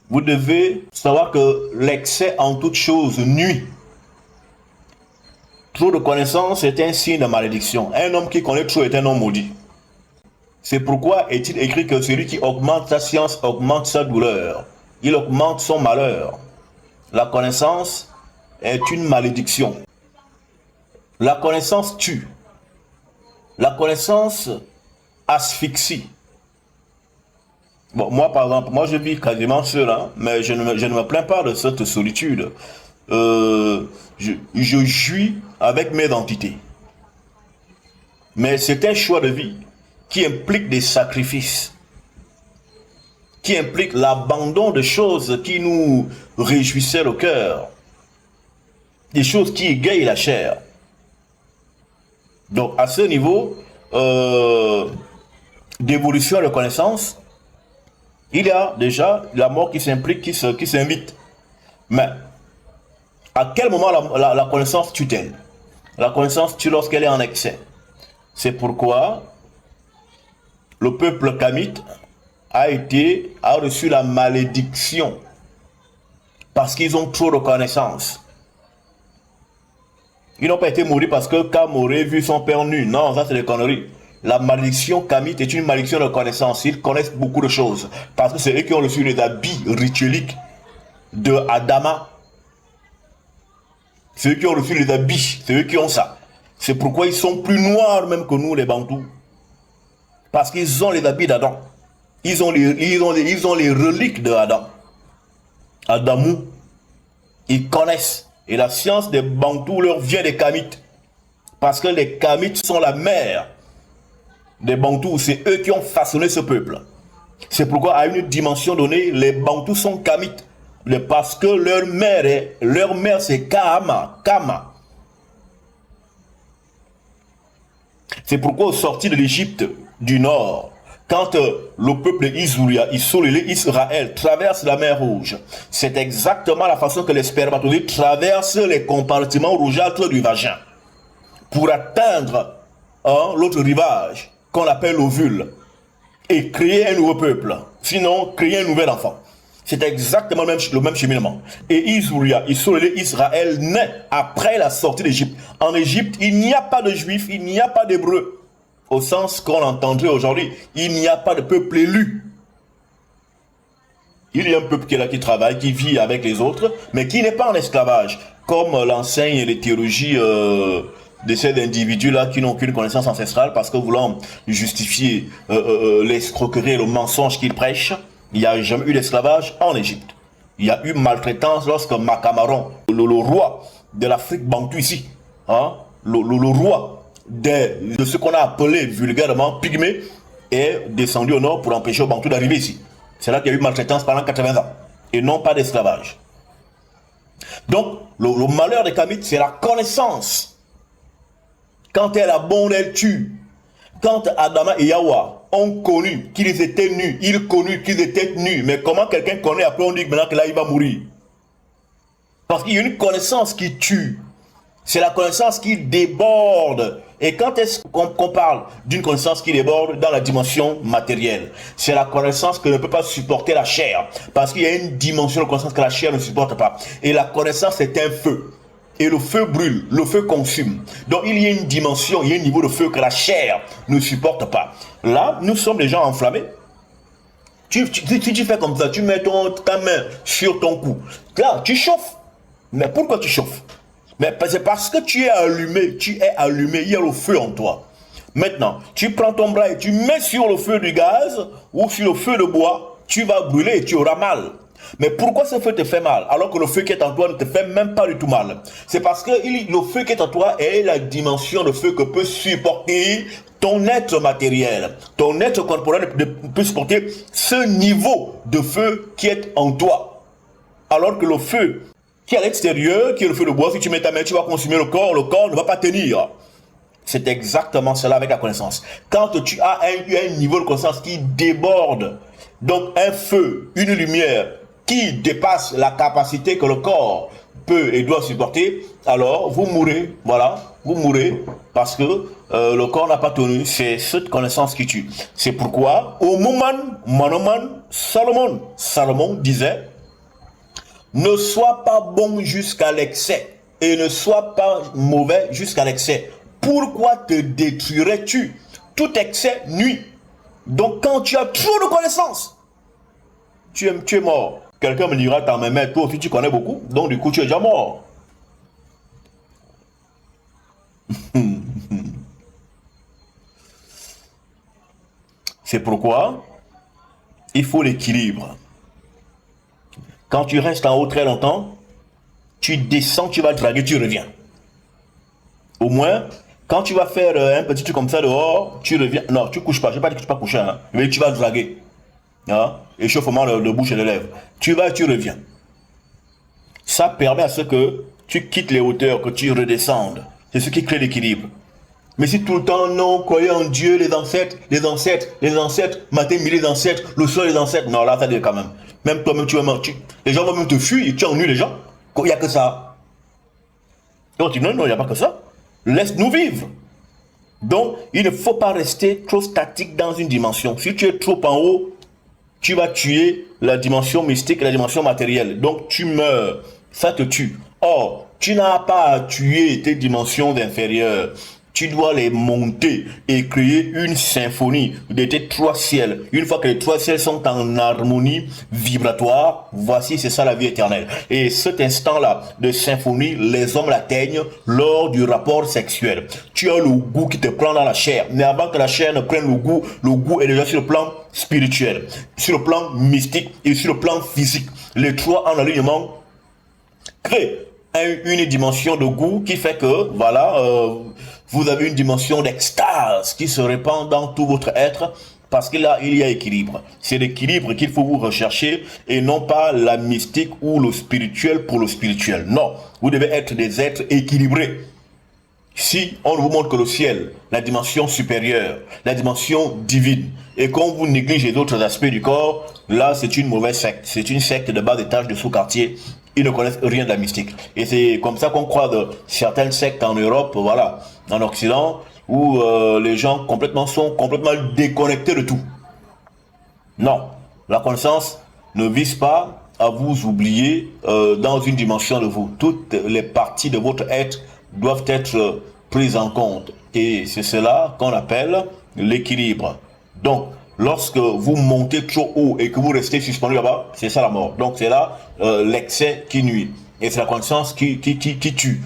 Vous devez savoir que l'excès en toute chose nuit. Trop de connaissance est un signe de malédiction. Un homme qui connaît trop est un homme maudit. C'est pourquoi est-il écrit que celui qui augmente sa science augmente sa douleur. Il augmente son malheur. La connaissance est une malédiction. La connaissance tue. La connaissance asphyxie. Bon, moi par exemple, moi je vis quasiment seul, hein, mais je ne me plains pas de cette solitude. Je jouis avec mes entités. Mais c'est un choix de vie qui implique des sacrifices, qui implique l'abandon de choses qui nous réjouissaient le cœur, des choses qui égayent la chair. Donc à ce niveau d'évolution de connaissance, il y a déjà la mort qui s'implique, qui s'invite. Mais à quel moment la connaissance tue-t-elle? La connaissance tue lorsqu'elle est en excès. C'est pourquoi le peuple kamite a reçu la malédiction parce qu'ils ont trop de connaissances. Ils n'ont pas été maudits parce que Kam aurait vu son père nu. Non, ça c'est des conneries. La malédiction kamite est une malédiction de connaissance. Ils connaissent beaucoup de choses parce que c'est eux qui ont reçu les habits ritueliques de Adama. C'est eux qui ont reçu les habits, c'est eux qui ont ça. C'est pourquoi ils sont plus noirs même que nous les Bantous. Parce qu'ils ont les habits d'Adam. Ils ont les reliques de Adam. Adamou. Ils connaissent. Et la science des Bantous leur vient des Kamites. Parce que les Kamites sont la mère des Bantous. C'est eux qui ont façonné ce peuple. C'est pourquoi à une dimension donnée, les Bantous sont Kamites. Parce que leur mère c'est Kama. C'est pourquoi au sorti de l'Égypte du Nord, quand le peuple Israël traverse la mer Rouge, c'est exactement la façon que les spermatozoïdes traversent les compartiments rougeâtres du vagin pour atteindre l'autre rivage qu'on appelle l'ovule et créer un nouveau peuple, sinon créer un nouvel enfant. C'est exactement le même cheminement. Et Israël naît après la sortie d'Égypte. En Égypte, il n'y a pas de juifs, il n'y a pas d'hébreux. Au sens qu'on entendrait aujourd'hui, il n'y a pas de peuple élu. Il y a un peuple qui est là, qui travaille, qui vit avec les autres, mais qui n'est pas en esclavage, comme l'enseignent les théologies de ces individus-là qui n'ont aucune connaissance ancestrale, parce que voulant justifier l'escroquerie et le mensonge qu'ils prêchent, il n'y a jamais eu d'esclavage en Égypte. Il y a eu maltraitance lorsque Macamaron, le roi de l'Afrique bantou ici, le roi de ce qu'on a appelé vulgairement Pygmée, est descendu au nord pour empêcher aux Bantous d'arriver ici. C'est là qu'il y a eu maltraitance pendant 80 ans, et non pas d'esclavage. Donc, le malheur des Kamites, c'est la connaissance. Quand elle abonde, elle tue. Quand Adama et Yawa ont connu qu'ils étaient nus, ils connurent qu'ils étaient nus, mais comment quelqu'un connaît après on dit que maintenant que là il va mourir? Parce qu'il y a une connaissance qui tue. C'est la connaissance qui déborde. Et quand est-ce qu'on parle d'une connaissance qui déborde dans la dimension matérielle? C'est la connaissance que ne peut pas supporter la chair. Parce qu'il y a une dimension de connaissance que la chair ne supporte pas. Et la connaissance est un feu. Et le feu brûle, le feu consume. Donc il y a une dimension, il y a un niveau de feu que la chair ne supporte pas. Là, nous sommes des gens enflammés. Tu fais comme ça, tu mets ta main sur ton cou. Là, tu chauffes. Mais pourquoi tu chauffes? Mais c'est parce que tu es allumé, il y a le feu en toi. Maintenant, tu prends ton bras et tu mets sur le feu du gaz ou sur le feu de bois, tu vas brûler et tu auras mal. Mais pourquoi ce feu te fait mal alors que le feu qui est en toi ne te fait même pas du tout mal? C'est parce que le feu qui est en toi est la dimension de feu que peut supporter ton être matériel. Ton être corporel peut supporter ce niveau de feu qui est en toi. Alors que le feu qui est à l'extérieur, qui est le feu de bois, si tu mets ta main, tu vas consumer le corps ne va pas tenir. C'est exactement cela avec la connaissance. Quand tu as un niveau de connaissance qui déborde, donc un feu, une lumière qui dépasse la capacité que le corps peut et doit supporter, alors vous mourrez, voilà, vous mourrez parce que le corps n'a pas tenu. C'est cette connaissance qui tue. C'est pourquoi, au moment, Manoman, Salomon disait, Ne sois pas bon jusqu'à l'excès et ne sois pas mauvais jusqu'à l'excès. Pourquoi te détruirais-tu? Tout excès nuit. Donc quand tu as trop de connaissances, tu es mort. Quelqu'un me dira, t'en mais toi aussi tu connais beaucoup, donc du coup tu es déjà mort. C'est pourquoi il faut l'équilibre. Quand tu restes en haut très longtemps, tu descends, tu vas draguer, tu reviens. Au moins, quand tu vas faire un petit truc comme ça dehors, tu reviens. Non, tu couches pas. Je ne vais pas dire que tu vas pas coucher, hein, mais tu vas draguer. Hein? Échauffement de bouche et de lèvres. Tu vas et tu reviens. Ça permet à ce que tu quittes les hauteurs, que tu redescendes. C'est ce qui crée l'équilibre. Mais si tout le temps, non, croyez en Dieu, les ancêtres, matin, midi, les ancêtres, le soir, les ancêtres. Non, là, ça dit quand même. Même toi-même, tu vas mentir. Les gens vont même te fuir, tu ennuies les gens. Il n'y a que ça. Et on dit non, non, il n'y a pas que ça. Laisse-nous vivre. Donc, il ne faut pas rester trop statique dans une dimension. Si tu es trop en haut, tu vas tuer la dimension mystique et la dimension matérielle. Donc, tu meurs. Ça te tue. Or, tu n'as pas à tuer tes dimensions inférieures. Tu dois les monter et créer une symphonie de tes trois ciels. Une fois que les trois ciels sont en harmonie vibratoire, voici, c'est ça la vie éternelle. Et cet instant-là de symphonie, les hommes l'atteignent lors du rapport sexuel. Tu as le goût qui te prend dans la chair. Mais avant que la chair ne prenne le goût est déjà sur le plan spirituel, sur le plan mystique et sur le plan physique. Les trois en alignement créent une dimension de goût qui fait que, voilà, vous avez une dimension d'extase qui se répand dans tout votre être parce qu'il y a équilibre. C'est l'équilibre qu'il faut vous rechercher et non pas la mystique ou le spirituel pour le spirituel. Non, vous devez être des êtres équilibrés. Si on ne vous montre que le ciel, la dimension supérieure, la dimension divine, et qu'on vous néglige les autres aspects du corps, là c'est une mauvaise secte. C'est une secte de bas étage de sous-quartier. Ils ne connaissent rien de la mystique. Et c'est comme ça qu'on croit de certaines sectes en Europe, voilà, en Occident, où les gens sont complètement déconnectés de tout. Non, la connaissance ne vise pas à vous oublier dans une dimension de vous. Toutes les parties de votre être doivent être prises en compte. Et c'est cela qu'on appelle l'équilibre. Donc, lorsque vous montez trop haut et que vous restez suspendu là-bas, c'est ça la mort. Donc c'est là l'excès qui nuit. Et c'est la connaissance qui tue.